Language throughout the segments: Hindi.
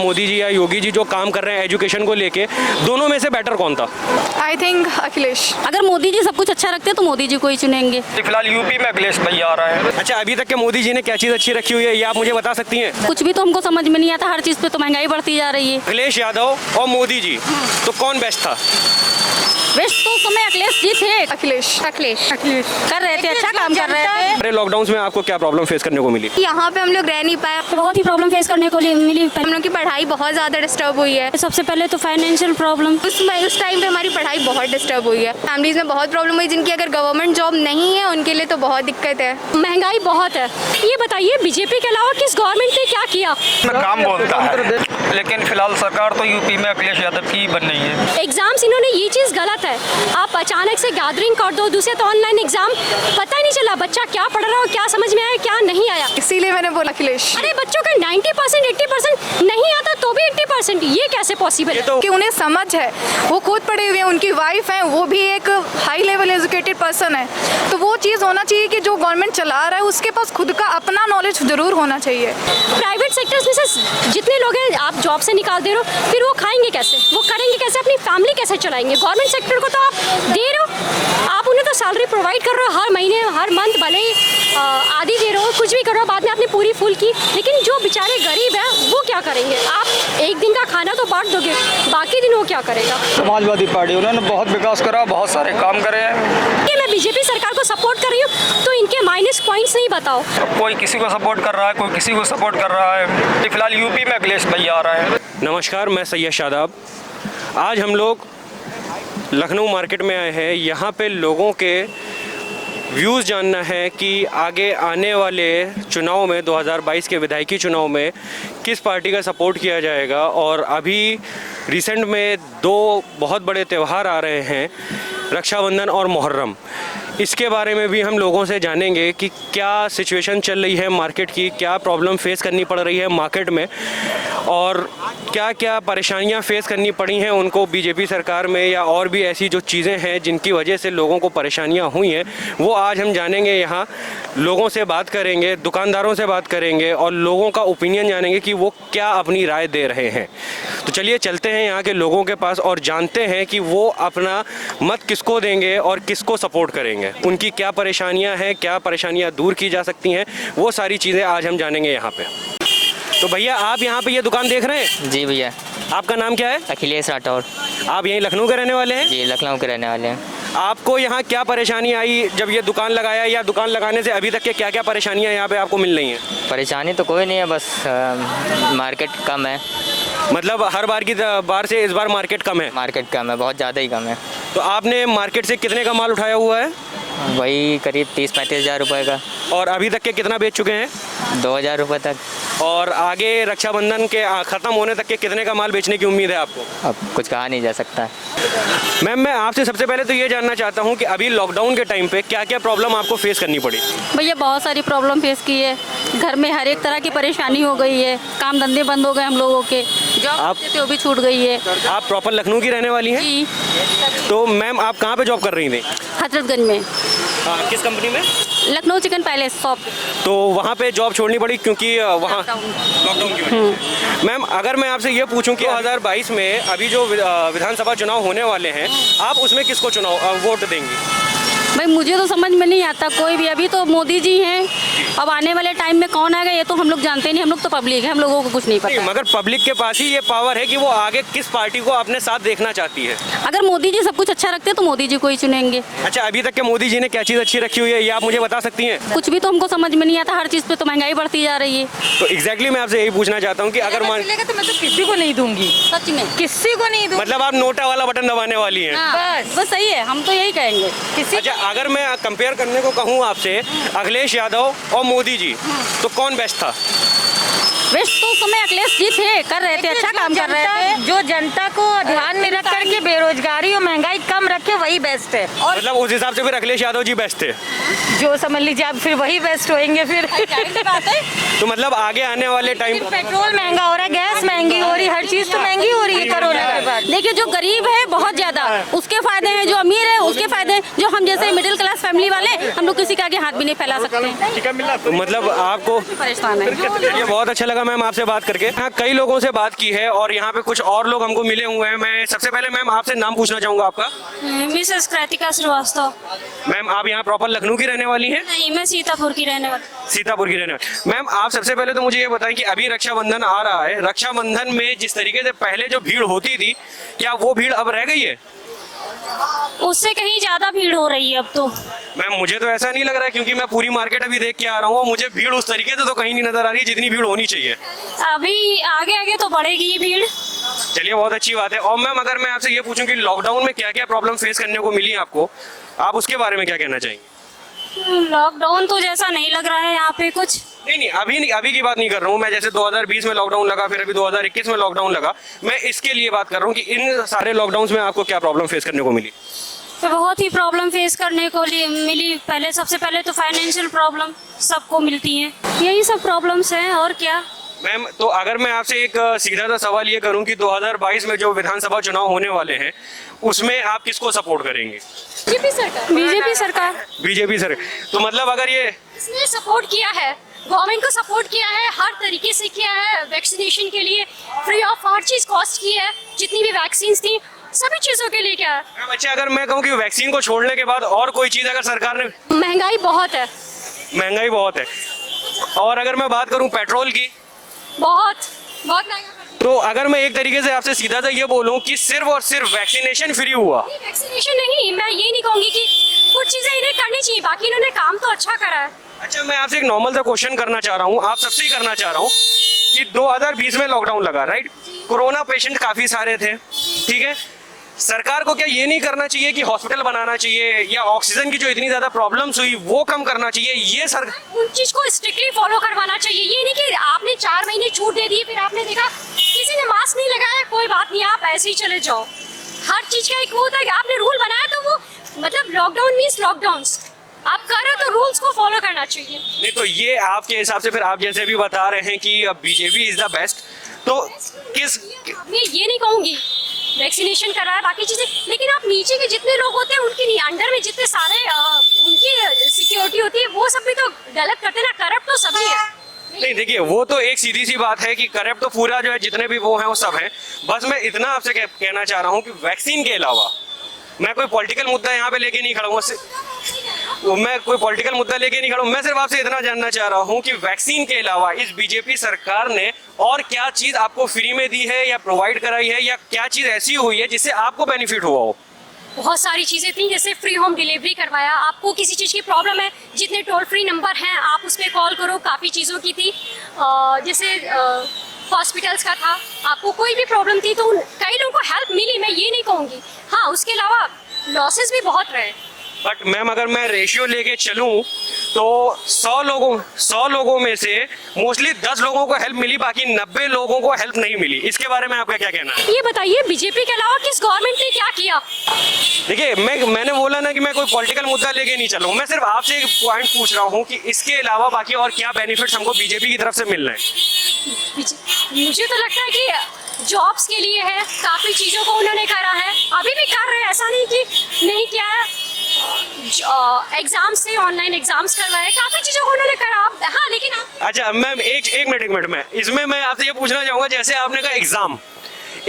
मोदी जी या योगी जी जो काम कर रहे हैं एजुकेशन को लेके, दोनों में से बेटर कौन था? I think Akhilesh. अगर मोदी जी सब कुछ अच्छा रखते हैं तो मोदी जी को ही चुनेंगे। फिलहाल यूपी में अखिलेश भैया आ रहा है। अच्छा, अभी तक के मोदी जी ने क्या चीज़ अच्छी रखी हुई है ये आप मुझे बता सकती हैं? कुछ भी तो हमको समझ में नहीं आता, हर चीज़ पे तो महंगाई बढ़ती जा रही है। अखिलेश यादव और मोदी जी, तो कौन बेस्ट था? बेस्ट तो उस समय अखिलेश जी थे। अखिलेश अखिलेश अखिलेश कर रहे थे, अच्छा काम कर रहे थे। अरे लॉकडाउन में आपको क्या प्रॉब्लम फेस करने को मिली? यहाँ पे हम लोग रह नहीं पाए, बहुत ही प्रॉब्लम फेस करने को मिली। हम लोग की पढ़ाई बहुत ज़्यादा डिस्टर्ब हुई है। सबसे पहले तो फाइनेंशियल प्रॉब्लम, उस टाइम पे हमारी पढ़ाई बहुत डिस्टर्ब हुई है। फैमिलीज में बहुत प्रॉब्लम हुई, जिनकी अगर गवर्नमेंट जॉब नहीं है उनके लिए तो बहुत दिक्कत है। महंगाई बहुत है। ये बताइए बीजेपी के अलावा किस गवर्नमेंट ने क्या किया? काम बोलता है, लेकिन फिलहाल सरकार तो यूपी में अखिलेश यादव की बन रही है। एग्जाम्स इन्होंने ये चीज़ गलत है, आप अचानक से गैदरिंग कर दो, दूसरे तो ऑनलाइन एग्जाम, पता ही नहीं चला बच्चा क्या पढ़ रहा हो, क्या समझ में आया, क्या नहीं आया। इसीलिए मैंने बोला अखिलेश। अरे बच्चों का 90% 80% नहीं आता तो भी 80%, ये कैसे पॉसिबल है? कि उन्हें समझ है, वो खुद पढ़े हुए हैं, उनकी वाइफ है, वो भी एक हाई लेवल एजुकेटेड पर्सन है, तो वो चीज़ होना चाहिए कि जो गवर्नमेंट चला रहा है उसके पास खुद का अपना नॉलेज जरूर होना चाहिए। प्राइवेट सेक्टर्स में से जितने लोग हैं आप जॉब से निकाल दे रहे हो, फिर वो खाएंगे कैसे, वो करेंगे कैसे, अपनी फैमिली कैसे चलाएंगे? गवर्नमेंट सेक्टर को तो आप दे रहे हो, आप उन्हें तो सैलरी प्रोवाइड कर रहे हो हर महीने हर मंथ, भले ही आधी दे रहे हो, कुछ भी कर रहे हो, बाद में आपने पूरी फुल की, लेकिन जो बेचारे गरीब हैं वो क्या करेंगे? आप एक दिन का खाना तो बांट दोगे, बाकी दिन वो क्या करेगा? समाजवादी पार्टी उन्होंने बहुत विकास करा, बहुत सारे काम करे हैं। कि मैं बीजेपी सरकार को सपोर्ट कर रही हूँ तो इनके माइनस पॉइंट्स नहीं बताओ। कोई किसी को सपोर्ट कर रहा है, कोई किसी को सपोर्ट कर रहा है। फिलहाल यूपी में अखिलेश भैया आ रहा है। नमस्कार, मैं सैयद शादाब। आज हम लोग लखनऊ मार्केट में आए हैं। यहाँ पे लोगों के व्यूज़ जानना है कि आगे आने वाले चुनाव में 2022 के विधायकी चुनाव में किस पार्टी का सपोर्ट किया जाएगा। और अभी रिसेंट में दो बहुत बड़े त्यौहार आ रहे हैं, रक्षाबंधन और मुहर्रम। इसके बारे में भी हम लोगों से जानेंगे कि क्या सिचुएशन चल रही है मार्केट की, क्या प्रॉब्लम फेस करनी पड़ रही है मार्केट में, और क्या क्या परेशानियां फेस करनी पड़ी हैं उनको बीजेपी सरकार में, या और भी ऐसी जो चीज़ें हैं जिनकी वजह से लोगों को परेशानियां हुई हैं, वो आज हम जानेंगे। यहाँ लोगों से बात करेंगे, दुकानदारों से बात करेंगे और लोगों का ओपिनियन जानेंगे कि वो क्या अपनी राय दे रहे हैं। तो चलिए चलते हैं यहाँ के लोगों के पास और जानते हैं कि वो अपना मत किसको देंगे और किसको सपोर्ट करेंगे, उनकी क्या परेशानियां हैं, क्या परेशानियां दूर की जा सकती हैं, वो सारी चीज़ें आज हम जानेंगे यहाँ पे। तो भैया आप यहाँ पे ये दुकान देख रहे हैं? जी भैया। आपका नाम क्या है? अखिलेश राठौर। आप यहीं लखनऊ के रहने वाले हैं? जी लखनऊ के रहने वाले हैं। आपको यहाँ क्या परेशानी आई जब ये दुकान लगाया, या दुकान लगाने से अभी तक के क्या क्या परेशानियाँ यहाँ पे आपको मिल रही हैं? परेशानी तो कोई नहीं है, बस मार्केट कम है। मतलब हर बार की बार से इस बार मार्केट कम है? मार्केट कम है, बहुत ज़्यादा ही कम है। तो आपने मार्केट से कितने का माल उठाया हुआ है? वही करीब 30-35 हज़ार रुपये का। और अभी तक के कितना बेच चुके हैं? 2,000 रुपये तक। और आगे रक्षाबंधन के ख़त्म होने तक के कितने का माल बेचने की उम्मीद है आपको? अब कुछ कहा नहीं जा सकता। मैम, मैं आपसे सबसे पहले तो ये जानना चाहता हूँ कि अभी लॉकडाउन के टाइम पे क्या क्या प्रॉब्लम आपको फेस करनी पड़ी? भैया बहुत सारी प्रॉब्लम फेस की है, घर में हर एक तरह की परेशानी हो गई है, काम धंधे बंद हो गए हम लोगों के, जॉब थे वो भी छूट गई है। आप प्रॉपर लखनऊ की रहने वाली हैं? जी। तो मैम आप कहाँ पे जॉब कर रही थी? हजरतगंज में। किस कंपनी में? Lucknow chicken palace shop. तो वहाँ पे जॉब छोड़नी पड़ी क्योंकि वहाँ लॉकडाउन की वजह से। मैम अगर मैं आपसे ये पूछूं कि 2022 में अभी जो विधानसभा चुनाव होने वाले हैं, आप उसमें किसको वोट देंगी? भाई मुझे तो समझ में नहीं आता कोई भी, अभी तो मोदी जी हैं, अब आने वाले टाइम में कौन आएगा ये तो हम लोग जानते नहीं, हम लोग तो पब्लिक है, हम लोगों को कुछ नहीं पता। मगर पब्लिक के पास ही ये पावर है कि वो आगे किस पार्टी को अपने साथ देखना चाहती है। अगर मोदी जी सब कुछ अच्छा रखते हैं तो मोदी जी को ही चुनेंगे। अच्छा, अभी तक के मोदी जी ने क्या चीज़ अच्छी रखी हुई है ये आप मुझे बता सकती हैं? कुछ भी तो हमको समझ में नहीं आता, हर चीज़ पे तो महंगाई बढ़ती जा रही है। तो एग्जैक्टली मैं आपसे यही पूछना चाहता हूँ कि अगर तो मैं तो किसी को नहीं दूंगी, सच में किसी को नहीं दूंगी। मतलब आप नोटा वाला बटन दबाने वाली हैं? बस सही है, हम तो यही कहेंगे। अच्छा, अगर मैं कंपेयर करने को कहूँ आपसे अखिलेश यादव और मोदी जी, तो कौन बेस्ट था? बेस्ट तो उस समय अखिलेश जी थे, कर रहे थे, अच्छा काम कर रहे थे। जो जनता को ध्यान में रख करके बेरोजगारी और महंगाई कम रखे वही बेस्ट है। और मतलब उस हिसाब से फिर अखिलेश यादव जी बेस्ट थे? जो समझ लीजिए आप फिर वही बेस्ट होंगे। फिर बात है, तो मतलब आगे आने वाले टाइम पेट्रोल महंगा हो रहा है, गैस महंगी हो रही है, हर चीज तो महंगी हो रही है कोरोना के बाद। देखिए जो गरीब है बहुत ज्यादा उसके फायदे हैं, जो अमीर है उसके फायदे हैं, जो हम जैसे मिडिल क्लास फैमिली वाले हम लोग किसी के आगे हाथ भी नहीं फैला सकते। तो मतलब आपको परेशान है। ये बहुत अच्छा लगा मैम आपसे बात करके। हाँ, कई लोगों से बात की है और यहाँ पे कुछ और लोग हमको मिले हुए हैं। मैं सबसे पहले मैम आपसे नाम पूछना चाहूँगा आपका। मिसेस कृतिका श्रीवास्तव। मैम आप यहाँ प्रॉपर लखनऊ की रहने वाली हैं? नहीं, मैं सीतापुर की रहने वाली। सीतापुर की रहने वाली। मैम आप सबसे पहले तो मुझे ये बताएं कि अभी रक्षाबंधन आ रहा है, रक्षाबंधन में जिस तरीके से पहले जो भीड़ होती थी, क्या वो भीड़ अब रह गई है? उससे कहीं ज्यादा भीड़ हो रही है अब तो। मैम मुझे तो ऐसा नहीं लग रहा है, क्योंकि मैं पूरी मार्केट अभी देख के आ रहा हूँ और मुझे भीड़ उस तरीके से तो कहीं नहीं नजर आ रही है जितनी भीड़ होनी चाहिए। अभी आगे आगे तो बढ़ेगी ये भीड़। चलिए बहुत अच्छी बात है। और मैम अगर मैं आपसे ये पूछूं कि लॉकडाउन में क्या क्या प्रॉब्लम फेस करने को मिली आपको, आप उसके बारे में क्या कहना चाहेंगे? लॉकडाउन तो जैसा नहीं लग रहा है यहाँ पे कुछ। नहीं, अभी की बात नहीं कर रहा हूँ मैं। जैसे 2020 में लॉकडाउन लगा, फिर अभी 2021 में लॉकडाउन लगा, मैं इसके लिए बात कर रहा हूँ कि इन सारे लॉकडाउन में आपको क्या प्रॉब्लम फेस करने को मिली? तो बहुत ही प्रॉब्लम फेस करने को मिली। पहले सबसे पहले तो फाइनेंशियल प्रॉब्लम सबको मिलती है, यही सब प्रॉब्लम्स हैं और क्या। मैम तो अगर मैं आपसे एक सीधा सा सवाल ये करूं कि 2022 में जो विधानसभा चुनाव होने वाले हैं उसमें आप किसको सपोर्ट करेंगे? बीजेपी सरकार। बीजेपी सरकार। BJP sir. तो मतलब अगर ये इसने सपोर्ट किया है, गवर्नमेंट को सपोर्ट किया है, हर तरीके से किया है। वैक्सीनेशन के लिए फ्री ऑफ हर चीज कॉस्ट की है, जितनी भी वैक्सीन थी सभी चीजों के लिए क्या है। मैम अच्छा, अगर मैं कहूँ कि वैक्सीन को छोड़ने के बाद और कोई चीज अगर सरकार ने, महंगाई बहुत है। महंगाई बहुत है। और अगर मैं बात करूँ पेट्रोल की, बहुत महंगा। तो अगर मैं एक तरीके से आपसे सीधा सा ये बोलूं कि सिर्फ और सिर्फ वैक्सीनेशन फ्री हुआ। वैक्सीनेशन नहीं, मैं ये नहीं कहूंगी कि कुछ चीजें इन्हें करनी चाहिए, बाकी इन्होंने काम तो अच्छा करा है। अच्छा मैं आपसे एक नॉर्मल सा क्वेश्चन करना चाह रहा हूँ, आप सबसे ही करना चाह रहा हूँ कि 2020 में लॉकडाउन लगा, राइट? कोरोना पेशेंट काफी सारे थे, ठीक है? सरकार को क्या ये नहीं करना चाहिए कि हॉस्पिटल बनाना चाहिए या ऑक्सीजन की जो इतनी ज्यादा प्रॉब्लम्स हुई वो कम करना चाहिए? ये सर उन चीज को स्ट्रिक्टली फॉलो करवाना चाहिए। ये नहीं कि आपने 4 महीने छूट दे दी, फिर आपने देखा किसी ने मास्क नहीं लगाया, कोई बात नहीं आप ऐसे ही चले जाओ। हर चीज का एक वो होता है कि आपने रूल बनाया तो वो मतलब लॉकडाउन मीन्स लॉकडाउन, आप कर रहे हो तो रूल्स को फॉलो करना चाहिए। नहीं, तो ये आपके हिसाब से फिर आप जैसे भी बता रहे हैं कि अब बीजेपी इज द बेस्ट, तो किस मैं ये नहीं कहूंगी वैक्सीनेशन करा है बाकी चीजें, लेकिन आप नीचे के जितने लोग होते हैं उनके नहीं, अंडर में जितने सारे उनकी सिक्योरिटी होती है वो सब भी तो गलत करते हैं ना, करप्ट तो सभी है। नहीं देखिए, वो तो एक सीधी सी बात है कि करप्ट तो पूरा जो है जितने भी वो हैं वो सब हैं। बस मैं इतना आपसे कहना चाह रहा हूँ कि वैक्सीन के अलावा मैं कोई पॉलिटिकल मुद्दा यहाँ पे लेके नहीं खड़ा हूँ, मैं कोई पॉलिटिकल मुद्दा लेके नहीं खड़ा हूँ। मैं सिर्फ आपसे इतना जानना चाह रहा हूँ कि वैक्सीन के अलावा इस बीजेपी सरकार ने और क्या चीज आपको फ्री में दी है या प्रोवाइड कराई है, या क्या चीज ऐसी हुई है जिससे आपको बेनिफिट हुआ हो? बहुत सारी चीज़ें थी, जैसे फ्री होम डिलीवरी करवाया। आपको किसी चीज़ की प्रॉब्लम है, जितने टोल फ्री नंबर हैं आप उस पर कॉल करो, काफ़ी चीज़ों की थी। जैसे हॉस्पिटल्स का था, आपको कोई भी प्रॉब्लम थी तो कई लोगों को हेल्प मिली, मैं ये नहीं कहूँगी। हाँ, उसके अलावा लॉसेस भी बहुत रहे। बट मैम अगर मैं रेशियो लेके चलूं तो 100 लोगों में से मोस्टली 10 लोगों को हेल्प मिली, बाकी 90 लोगों को हेल्प नहीं मिली। इसके बारे में आपका क्या कहना है? ये बताइए बीजेपी के अलावा किस गवर्नमेंट ने क्या किया? देखिए, मैंने बोला ना कि मैं कोई पॉलिटिकल मुद्दा लेके नहीं चलूँ, मैं सिर्फ आपसे एक पॉइंट पूछ रहा हूँ कि इसके अलावा बाकी और क्या बेनिफिट्स हमको बीजेपी की तरफ से मिल रहे हैं? मुझे तो लगता है कि जॉब्स के लिए है, काफ़ी चीज़ों को उन्होंने करा है, अभी भी कर रहे हैं, ऐसा नहीं कि नहीं किया है। एग्जाम्स से ऑनलाइन एग्जाम्स करवाए, काफ़ी चीज़ों को उन्होंने करा। हाँ, लेकिन अच्छा मैम एक मिनट में इसमें मैं आपसे ये पूछना चाहूँगा, जैसे आपने कहा एग्जाम,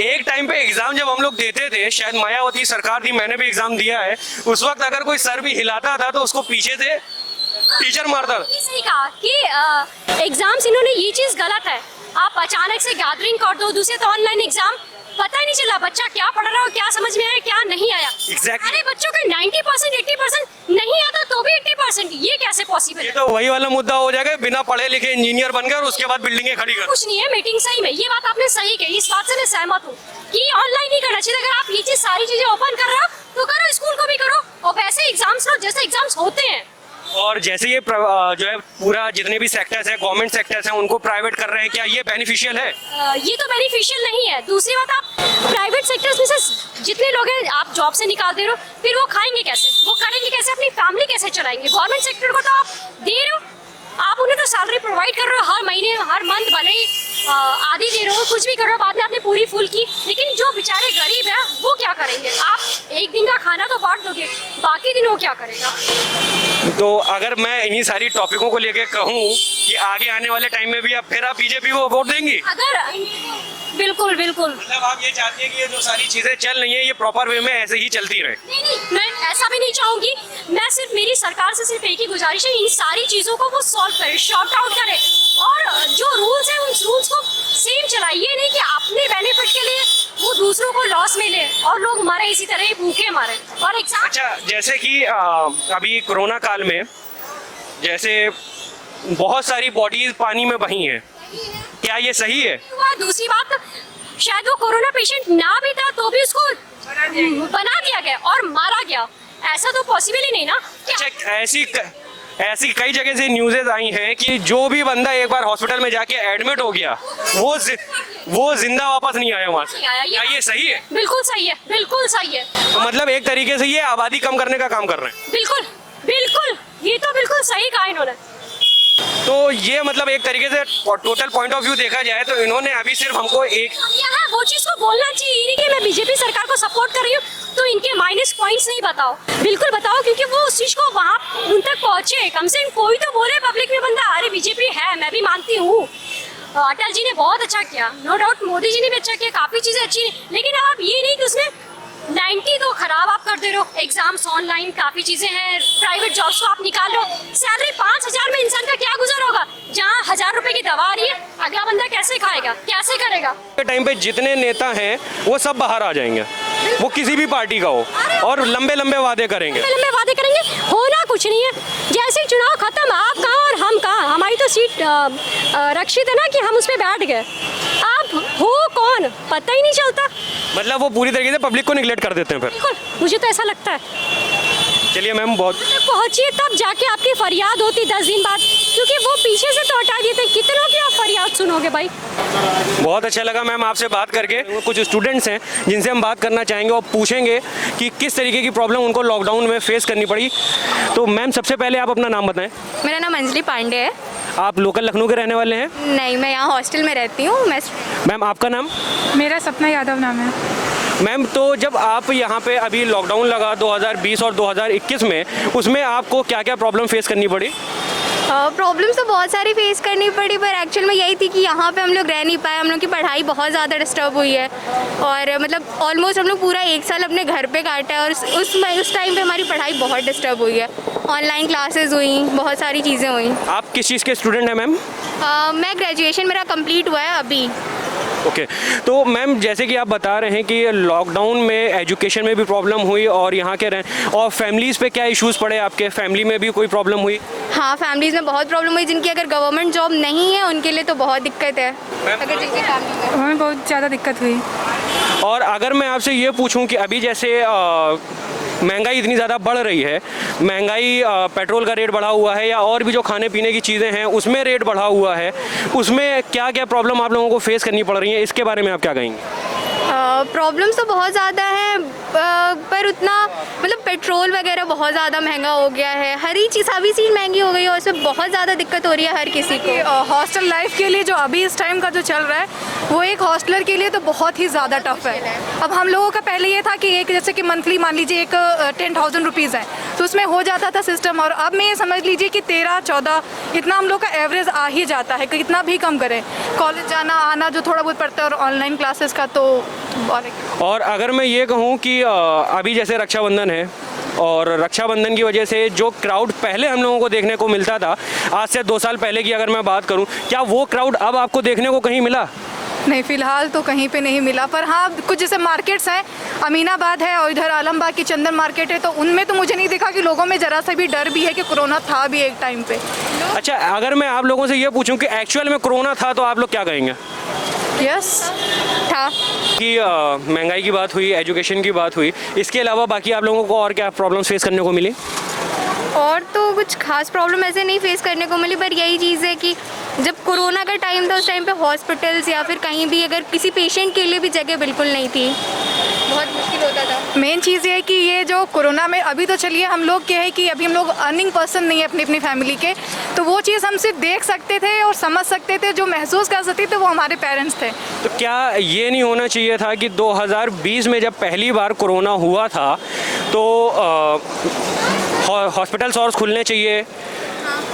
एक टाइम पे एग्जाम जब हम लोग देते थे, शायद मायावती सरकार थी, मैंने भी एग्जाम दिया है, उस वक्त अगर कोई सर भी हिलाता था तो उसको पीछे से टीचर मारता था। सही कहा कि एग्जाम्स, इन्होंने ये चीज़ गलत है। आप अचानक से गैदरिंग कर दो, दूसरे तो ऑनलाइन एग्जाम, पता ही नहीं चला बच्चा क्या पढ़ रहा हो, क्या समझ में आया, क्या नहीं आया। Exactly. अरे बच्चों के 90% 80% नहीं आता तो भी 80%, ये कैसे पॉसिबल ये है? तो वही वाला मुद्दा हो जाएगा, बिना पढ़े लिखे इंजीनियर बन गए और उसके बाद बिल्डिंगें खड़ी कर। कुछ नहीं है मीटिंग सही में, ये बात आपने सही कही, इस बात से मैं सहमत हूँ कि ऑनलाइन ही करना चाहिए। अगर आप ये चीज सारी चीजें ओपन कर रहे हो तो करो, स्कूल को भी करो, और वैसे एग्जाम्स लो जैसे एग्जाम्स होते हैं। और जैसे ये जो है पूरा जितने भी सेक्टर्स हैं, गवर्नमेंट सेक्टर्स हैं, उनको प्राइवेट कर रहे हैं, क्या ये बेनिफिशियल है? ये तो बेनिफिशियल नहीं है। दूसरी बात, आप प्राइवेट सेक्टर्स में से जितने लोग हैं आप जॉब से निकाल दे रहे हो, फिर वो खाएंगे कैसे, वो करेंगे कैसे, अपनी फैमिली कैसे चलाएंगे? गवर्नमेंट सेक्टर को तो आप दे रहे हो, आप उन्हें तो सैलरी प्रोवाइड कर रहे हो हर महीने हर मंथ, भले ही आधी दे रहे हो, कुछ भी कर रहे हो, बाद में आपने पूरी फुल की, लेकिन जो बेचारे गरीब है वो क्या करेंगे? आप एक दिन का खाना तो बांट दोगे, बाकी दिन वो क्या करेगा? तो अगर मैं इन्हीं सारी टॉपिकों को लेके कहूँ कि आगे आने वाले टाइम में भी आप फिर आप बीजेपी को वोट देंगी? अगर बिल्कुल बिल्कुल मतलब आप ये चाहती हैं कि ये जो सारी चीजें चल रही हैं ये प्रॉपर वे में ऐसे ही चलती रहे? नहीं नहीं, मैं ऐसा भी नहीं चाहूंगी। मैं सिर्फ, मेरी सरकार से सिर्फ एक ही गुजारिश है, इन सारी चीजों को वो सॉल्व करे, शॉर्ट आउट करे, और जो रूल्स है उन रूल्स को सेम चलाए। ये नहीं कि अपने बेनिफिट के लिए वो दूसरों को लॉस मिले और लोग मरे इसी तरह ही भूखे मरे। और एग्जाम, अच्छा, जैसे कि अभी कोरोना काल में जैसे बहुत सारी बॉडीज पानी में बही हैं, क्या ये सही है? हुआ दूसरी बात, शायद वो कोरोना पेशेंट ना भी था तो भी उसको बना दिया गया और मारा गया, ऐसा तो पॉसिबल ही नहीं ना। अच्छा, ऐसी कई जगह से न्यूज़ेस आई हैं कि जो भी बंदा एक बार हॉस्पिटल में जाके एडमिट हो गया वो जिंदा वापस नहीं आया वहाँ से। क्या ये सही है? बिल्कुल सही है, बिल्कुल सही है। तो मतलब एक तरीके से ये आबादी कम करने का काम कर रहे हैं। बिल्कुल बिल्कुल, ये तो बिल्कुल सही कहा इन्होंने। तो ये मतलब एक तरीके से टोटल पॉइंट ऑफ व्यू देखा जाए तो इन्होंने अभी सिर्फ हमको एक यहाँ वो चीज को बोलना चाहिए, ये नहीं कि मैं बीजेपी सरकार को सपोर्ट कर रही हूँ तो इनके माइनस पॉइंट्स नहीं बताओ, बिल्कुल बताओ, क्योंकि वो उस चीज को वहाँ उन तक पहुँचे, कम से कम कोई तो बोले पब्लिक में बंदा अरे बीजेपी है, मैं भी मानती हूँ अटल जी ने बहुत अच्छा किया, नो डाउट मोदी जी ने भी अच्छा किया, काफी चीजें अच्छी, लेकिन अब आप ये नहीं कि उसमें 90 तो खराब आप कर दे रहे हो। एग्जाम्स ऑनलाइन, काफी चीजें हैं, प्राइवेट जॉब्स को आप निकाल लो, सैलरी 5,000 में इंसान का क्या गुजर होगा? जहाँ 1,000 रुपए की दवा आ रही है, अगला बंदा कैसे खाएगा, कैसे करेगा? के टाइम पे जितने नेता हैं वो सब बाहर आ जाएंगे, वो किसी भी पार्टी का हो, और लंबे लंबे वादे करेंगे। लंबे वादे करेंगे, होना कुछ नहीं है। जैसे ही चुनाव खत्म, आप कहाँ और हम कहाँ, हमारी तो सीट रक्षित है ना कि हम उस पर बैठ गए, आप हो कौन पता ही नहीं चलता। मतलब वो पूरी तरीके से पब्लिक को निगलेक्ट कर देते हैं फिर। बिल्कुल, मुझे तो ऐसा लगता है। चलिए मैम, बहुत पहुंचिए तब जाके आपकी फरियाद होती 10 दिन बाद, क्योंकि वो पीछे से तो हटा देते हैं, कितनों की आप फरियाद सुनोगे भाई। बहुत अच्छा लगा मैम आपसे बात करके। कुछ स्टूडेंट्स हैं जिनसे हम बात करना चाहेंगे और पूछेंगे कि किस तरीके की प्रॉब्लम उनको लॉकडाउन में फेस करनी पड़ी। तो मैम, सबसे पहले आप अपना नाम बताएं। मेरा नाम अंजलि पांडे है। आप लोकल लखनऊ के रहने वाले हैं? नहीं, मैं यहाँ हॉस्टल में रहती हूँ। मैम, आपका नाम? मेरा सपना यादव नाम है। मैम, तो जब आप यहाँ पे अभी लॉकडाउन लगा 2020 और 2021 में, उसमें आपको क्या क्या प्रॉब्लम फेस करनी पड़ी? प्रॉब्लम्स तो बहुत सारी फेस करनी पड़ी, पर एक्चुअल में यही थी कि यहाँ पे हम लोग रह नहीं पाए, हम लोग की पढ़ाई बहुत ज़्यादा डिस्टर्ब हुई है, और मतलब ऑलमोस्ट हम लोग पूरा 1 साल अपने घर पे काटा है, और उस टाइम पे हमारी पढ़ाई बहुत डिस्टर्ब हुई है। ऑनलाइन क्लासेस हुई, बहुत सारी चीज़ें हुई। आप किस चीज़ के स्टूडेंट हैं मैम? मैं ग्रेजुएशन मेरा कंप्लीट हुआ है अभी। ओके, तो मैम, जैसे कि आप बता रहे हैं कि लॉकडाउन में एजुकेशन में भी प्रॉब्लम हुई और यहाँ के और फैमिलीज़ पे क्या इश्यूज़ पड़े? आपके फैमिली में भी कोई प्रॉब्लम हुई? हाँ, फैमिलीज़ में बहुत प्रॉब्लम हुई, जिनकी अगर गवर्नमेंट जॉब नहीं है उनके लिए तो बहुत दिक्कत है। अगर जिनकी फैमिली में, हमें बहुत ज़्यादा दिक्कत हुई। और अगर मैं आपसे ये पूछूं कि अभी जैसे महंगाई इतनी ज़्यादा बढ़ रही है, महंगाई, पेट्रोल का रेट बढ़ा हुआ है या और भी जो खाने पीने की चीज़ें हैं उसमें रेट बढ़ा हुआ है, उसमें क्या क्या प्रॉब्लम आप लोगों को फेस करनी पड़ रही है, इसके बारे में आप क्या कहेंगे? प्रॉब्लम्स तो बहुत ज़्यादा हैं, पर उतना मतलब पेट्रोल वगैरह बहुत ज़्यादा महंगा हो गया है, हर ही चीज़ सभी चीज़ महंगी हो गई है, और उसमें बहुत ज़्यादा दिक्कत हो रही है हर किसी को। हॉस्टल लाइफ के लिए जो अभी इस टाइम का जो चल रहा है वो एक हॉस्टलर के लिए तो बहुत ही ज़्यादा टफ है। अब हम लोगों का पहले ये था कि एक जैसे कि मंथली मान लीजिए एक 10,000 रुपीज़ है तो उसमें हो जाता था सिस्टम, और अब में ये समझ लीजिए कि 13-14 इतना हम लोग का एवरेज आ ही जाता है, कि कितना भी कम करें, कॉलेज जाना आना जो थोड़ा बहुत पड़ता है, और ऑनलाइन क्लासेस का तो। और अगर मैं ये कहूँ कि अभी जैसे रक्षाबंधन है, और रक्षाबंधन की वजह से जो क्राउड पहले हम लोगों को देखने को मिलता था, आज से 2 साल पहले की अगर मैं बात करूं, क्या वो क्राउड अब आपको देखने को कहीं मिला? नहीं, फ़िलहाल तो कहीं पे नहीं मिला, पर हाँ कुछ जैसे मार्केट्स हैं, अमीनाबाद है और इधर आलमबाग की चंदन मार्केट है, तो उनमें तो मुझे नहीं दिखा कि लोगों में ज़रा सा भी डर भी है कि कोरोना था भी एक टाइम पे। अच्छा, अगर मैं आप लोगों से ये पूछूं कि एक्चुअल में कोरोना था तो आप लोग क्या कहेंगे? यस, था। कि महंगाई की बात हुई, एजुकेशन की बात हुई, इसके अलावा बाकी आप लोगों को और क्या प्रॉब्लम्स फेस करने को मिली? और तो कुछ खास प्रॉब्लम ऐसे नहीं फेस करने को मिली, पर यही चीज़ है कि जब कोरोना का टाइम था उस टाइम पे हॉस्पिटल्स या फिर कहीं भी अगर किसी पेशेंट के लिए भी जगह बिल्कुल नहीं थी, बहुत मुश्किल होता था। मेन चीज़ ये है कि ये जो कोरोना में अभी तो चलिए हम लोग क्या है कि अभी हम लोग अर्निंग पर्सन नहीं है अपनी अपनी फैमिली के, तो वो चीज़ हम सिर्फ देख सकते थे और समझ सकते थे, जो महसूस कर सकते थे वो हमारे पेरेंट्स थे। तो क्या ये नहीं होना चाहिए था कि 2020 में जब पहली बार कोरोना हुआ था तो हॉस्पिटल्स और खुलने चाहिए,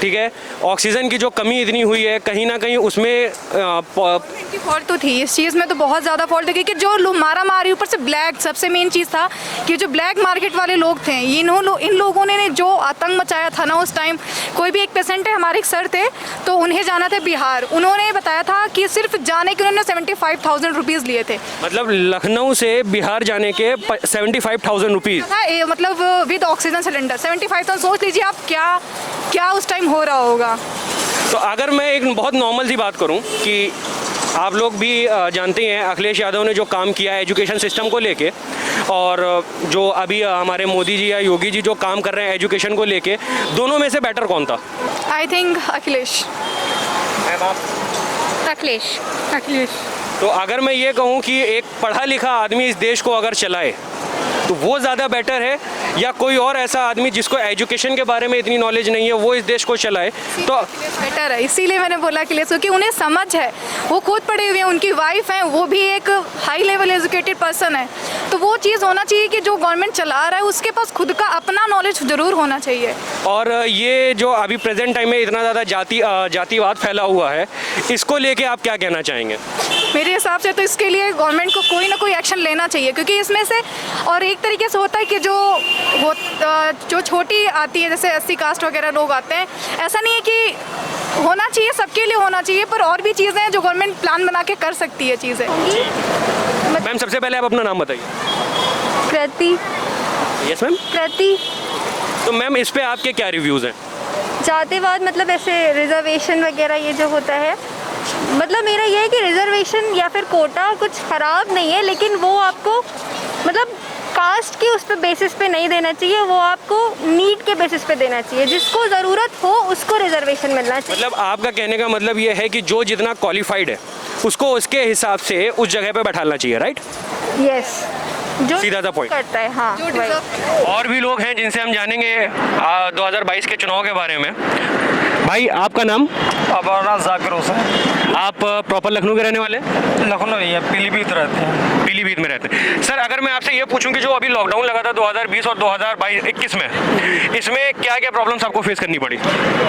ठीक है, ऑक्सीजन की जो कमी इतनी हुई है कहीं ना कहीं उसमें इनकी फॉल्ट तो थी, इस चीज़ में तो बहुत ज़्यादा फॉल्ट है, क्योंकि जो लोग मारा मारी, ऊपर से ब्लैक, सबसे मेन चीज़ था कि जो ब्लैक मार्केट वाले लोग थे, इन लोगों ने जो आतंक मचाया था ना उस टाइम। कोई भी एक पेशेंट है, हमारे एक सर थे, तो उन्हें जाना था बिहार, उन्होंने बताया था कि सिर्फ जाने के उन्होंने 75,000 रुपीज़ लिए थे। मतलब लखनऊ से बिहार जाने के 75,000 रुपीज़, मतलब विद ऑक्सीजन सिलेंडर 75,000। सोच लीजिए आप क्या उस टाइम हो रहा होगा। तो अगर मैं एक बहुत नॉर्मल सी बात करूं कि आप लोग भी जानते हैं अखिलेश यादव ने जो काम किया है एजुकेशन सिस्टम को लेके, और जो अभी हमारे मोदी जी या योगी जी जो काम कर रहे हैं एजुकेशन को लेके, दोनों में से बेटर कौन था? I think Akhilesh. अखिलेश। तो अगर मैं ये कहूँ कि एक पढ़ा लिखा आदमी इस देश को अगर चलाए तो वो ज़्यादा बेटर है, या कोई और ऐसा आदमी जिसको एजुकेशन के बारे में इतनी नॉलेज नहीं है वो इस देश को चलाए? तो बेटर है, इसीलिए मैंने बोला अखिलेश, क्योंकि उन्हें समझ है, वो खुद पढ़े हुए हैं, उनकी वाइफ है, वो भी एक हाई लेवल एजुकेटेड पर्सन है। तो वो चीज़ होना चाहिए कि जो गवर्नमेंट चला रहा है उसके पास खुद का अपना नॉलेज ज़रूर होना चाहिए। और ये जो अभी प्रेजेंट टाइम में इतना ज़्यादा जातिवाद फैला हुआ है, इसको लेके आप क्या कहना चाहेंगे? मेरे हिसाब से तो इसके लिए गवर्नमेंट को कोई ना कोई एक्शन लेना चाहिए, क्योंकि इसमें से और एक तरीके से होता है कि जो छोटी आती है, जैसे एससी कास्ट वगैरह लोग आते हैं, ऐसा नहीं है कि होना चाहिए, सबके लिए होना चाहिए, पर और भी चीज़ें हैं जो गवर्नमेंट प्लान बना के कर सकती है चीज़ें। मैम सबसे पहले आप अपना नाम बताइए। कृति। Yes ma'am. कृति। तो मैम इस पे आपके क्या रिव्यूज़ हैं? जातिवाद मतलब ऐसे रिजर्वेशन वगैरह ये जो होता है, मतलब मेरा ये है कि रिजर्वेशन या फिर कोटा कुछ ख़राब नहीं है, लेकिन वो आपको मतलब कास्ट की उस पे बेसिस पे नहीं देना चाहिए, वो आपको नीड के बेसिस पे देना चाहिए, जिसको ज़रूरत हो उसको रिजर्वेशन मिलना चाहिए। मतलब आपका कहने का मतलब ये है कि जो जितना क्वालिफाइड है उसको उसके हिसाब से उस जगह पे बैठाना चाहिए, राइट? यस, जो सीधा सा पॉइंट करता है। हाँ, और भी लोग हैं जिनसे हम जानेंगे 2022 के चुनाव के बारे में। भाई आपका नाम? हमारा जाकिर हुसैन। आप प्रॉपर लखनऊ के रहने वाले? लखनऊ ही है, पीलीभीत रहते हैं। पीलीभीत में रहते हैं। सर अगर मैं आपसे ये पूछूं कि जो अभी लॉकडाउन लगा था 2020 और 2021 में, इसमें क्या क्या प्रॉब्लम्स आपको फेस करनी पड़ी?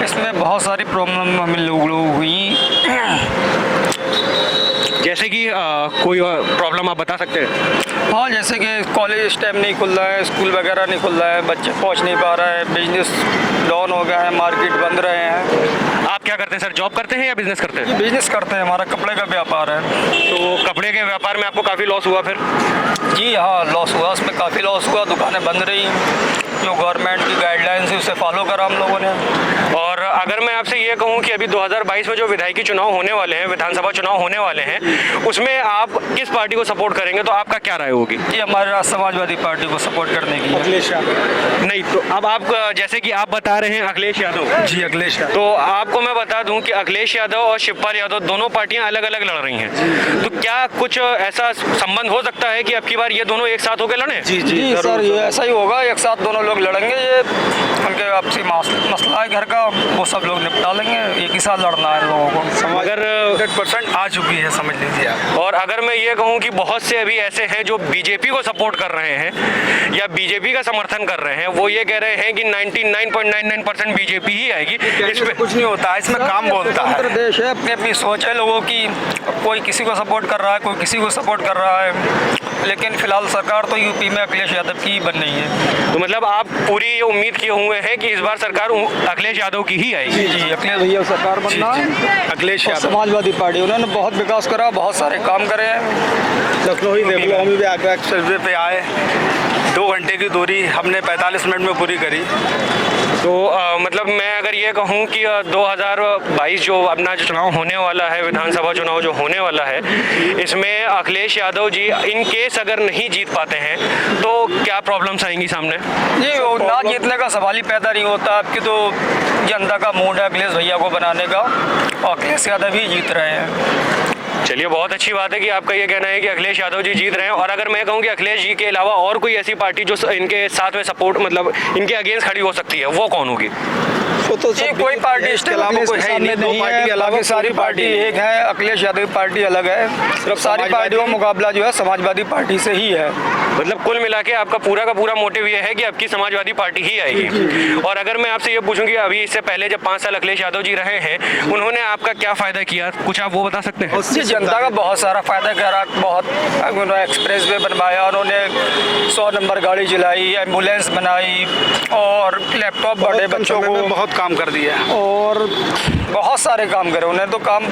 इसमें बहुत सारी प्रॉब्लम हमें लोग हुई, जैसे कि कोई प्रॉब्लम आप बता सकते हैं? हाँ, जैसे कि कॉलेज टाइम नहीं खुल रहा है, स्कूल वगैरह नहीं खुल रहा है, बच्चे पहुंच नहीं पा रहा है, बिजनेस डाउन हो गया है, मार्केट बंद रहे हैं। आप क्या करते हैं सर, जॉब करते हैं या बिजनेस करते हैं? बिजनेस करते हैं, हमारा कपड़े का व्यापार है। तो कपड़े के व्यापार में आपको काफ़ी लॉस हुआ फिर? जी हाँ, लॉस हुआ, उसमें काफ़ी लॉस हुआ, दुकानें बंद रही, जो गवर्नमेंट की गाइडलाइंस है उसे फॉलो करा हम लोगों ने। और अगर मैं आपसे ये कहूँ कि अभी 2022 में जो विधायकी चुनाव होने वाले हैं, विधानसभा चुनाव होने वाले हैं, उसमें आप किस पार्टी को सपोर्ट करेंगे, तो आपका क्या राय होगी? जी, हमारे समाजवादी पार्टी को सपोर्ट करने की। अखिलेश यादव? नहीं, तो अब आप जैसे कि आप बता रहे हैं अखिलेश यादव। जी, अखिलेश यादव। तो आपको मैं बता दूं कि अखिलेश यादव और शिवपाल यादव दोनों पार्टियां अलग अलग लड़ रही हैं, तो क्या कुछ ऐसा संबंध हो सकता है कि अब की बार ये दोनों एक साथ होकर लड़ें? जी जी सर, ये ऐसा ही होगा, एक साथ दोनों लोग लड़ेंगे। ये उनके आपसी मसला है घर का, वो सब लोग निपटा लेंगे, एक ही साथ लड़ना है लोगों को। अगर 100% आ चुकी है, समझ लीजिए आप। और अगर मैं ये कहूँ कि बहुत से अभी ऐसे हैं जो बीजेपी को सपोर्ट कर रहे हैं या बीजेपी का समर्थन कर रहे हैं, वो ये कह रहे हैं कि 99.99% बीजेपी ही आएगी। इसमें कुछ नहीं होता है, इसमें काम बोलता है। देश है, अपनी अपनी सोच है लोगों की, कोई किसी को सपोर्ट कर रहा है, कोई किसी को सपोर्ट कर रहा है, लेकिन फिलहाल सरकार तो यूपी में अखिलेश यादव की बन रही है। तो मतलब आप पूरी ये उम्मीद किए हुए हैं कि इस बार सरकार अखिलेश यादव की ही आएगी? जी जी, अखिलेश भैया सरकार बनना है। अखिलेश यादव समाजवादी पार्टी, उन्होंने बहुत विकास करा, बहुत सारे काम करे हैं। लखनऊ ही देख लो, हम भी आगे सर्वे पे आए, 2 घंटे की दूरी हमने 45 मिनट में पूरी करी। तो मतलब मैं अगर ये कहूँ कि 2022 जो अपना जो चुनाव होने वाला है, विधानसभा चुनाव जो होने वाला है, इसमें अखिलेश यादव जी इन केस अगर नहीं जीत पाते हैं तो क्या प्रॉब्लम्स आएंगी सामने? जी, वो ना जीतने का सवाल ही पैदा नहीं होता। आपकी तो जनता का मूड है अखिलेश भैया को बनाने का, और अखिलेश यादव ही जीत रहे हैं। चलिए, बहुत अच्छी बात है कि आपका ये कहना है कि अखिलेश यादव जी जीत रहे हैं। और अगर मैं कहूँ कि अखिलेश जी के अलावा और कोई ऐसी पार्टी जो इनके साथ में सपोर्ट मतलब इनके अगेंस्ट खड़ी हो सकती है, वो कौन होगी? उसको तो ये कोई पार्टी इसके अलावा कोई है ही नहीं, दो पार्टी अलग है, सारी पार्टी एक है, अखिलेश यादव पार्टी अलग है, सिर्फ सारी पार्टियों का मुकाबला जो है समाजवादी पार्टी से ही है। मतलब कुल मिला के आपका पूरा का पूरा मोटिव ये है कि आपकी समाजवादी पार्टी ही आएगी। और अगर मैं आपसे ये पूछूं कि अभी इससे पहले जब 5 साल अखिलेश यादव जी रहे हैं, उन्होंने आपका क्या फ़ायदा किया, कुछ आप वो बता सकते हैं? जी, जनता का बहुत सारा फायदा करा, बहुत उन्होंने एक्सप्रेस वे बनवाया, उन्होंने 100 नंबर गाड़ी चलाई, एम्बुलेंस बनाई और लैपटॉप बड़े बच्चों को बहुत काम कर दिया। और बहुत सारे काम करे उन्होंने, तो काम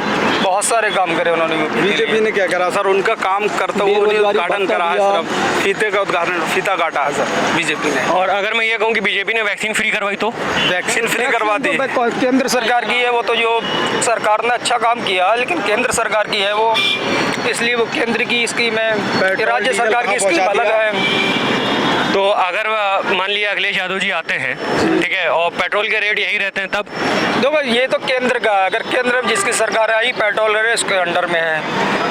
बहुत सारे काम करे उन्होंने। बीजेपी ने क्या करा सर? उनका काम करते हुए उद्घाटन करा है, सिर्फ फीते का उद्घाटन, फीता काटा है सर बीजेपी ने। और अगर मैं ये कहूँ कि बीजेपी ने वैक्सीन फ्री करवाई तो वैक्सीन फ्री करवा दी। केंद्र सरकार की है वो, तो जो सरकार ने अच्छा काम किया, लेकिन केंद्र सरकार की है वो, इसलिए वो केंद्र की स्कीम है, राज्य सरकार की स्कीम अलग है। तो अगर मान लिया अखिलेश यादव जी आते हैं, ठीक है, और पेट्रोल के रेट यही रहते हैं, तब देखो ये तो केंद्र का है, अगर केंद्र में जिसकी सरकार आई पेट्रोल रेट उसके अंडर में है,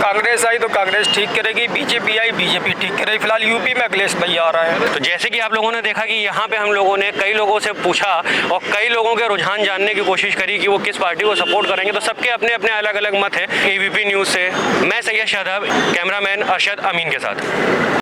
कांग्रेस आई तो कांग्रेस ठीक करेगी, बीजेपी आई बीजेपी ठीक करेगी। फिलहाल यूपी में अखिलेश भैया आ रहा है। तो जैसे कि आप लोगों ने देखा कि यहाँ पे हम लोगों ने कई लोगों से पूछा और कई लोगों के रुझान जानने की कोशिश करी कि वो किस पार्टी को सपोर्ट करेंगे, तो सबके अपने अपने अलग अलग मत हैं। AVP न्यूज़ से मैं सैयद शादाब, कैमरामैन अरशद अमीन के साथ।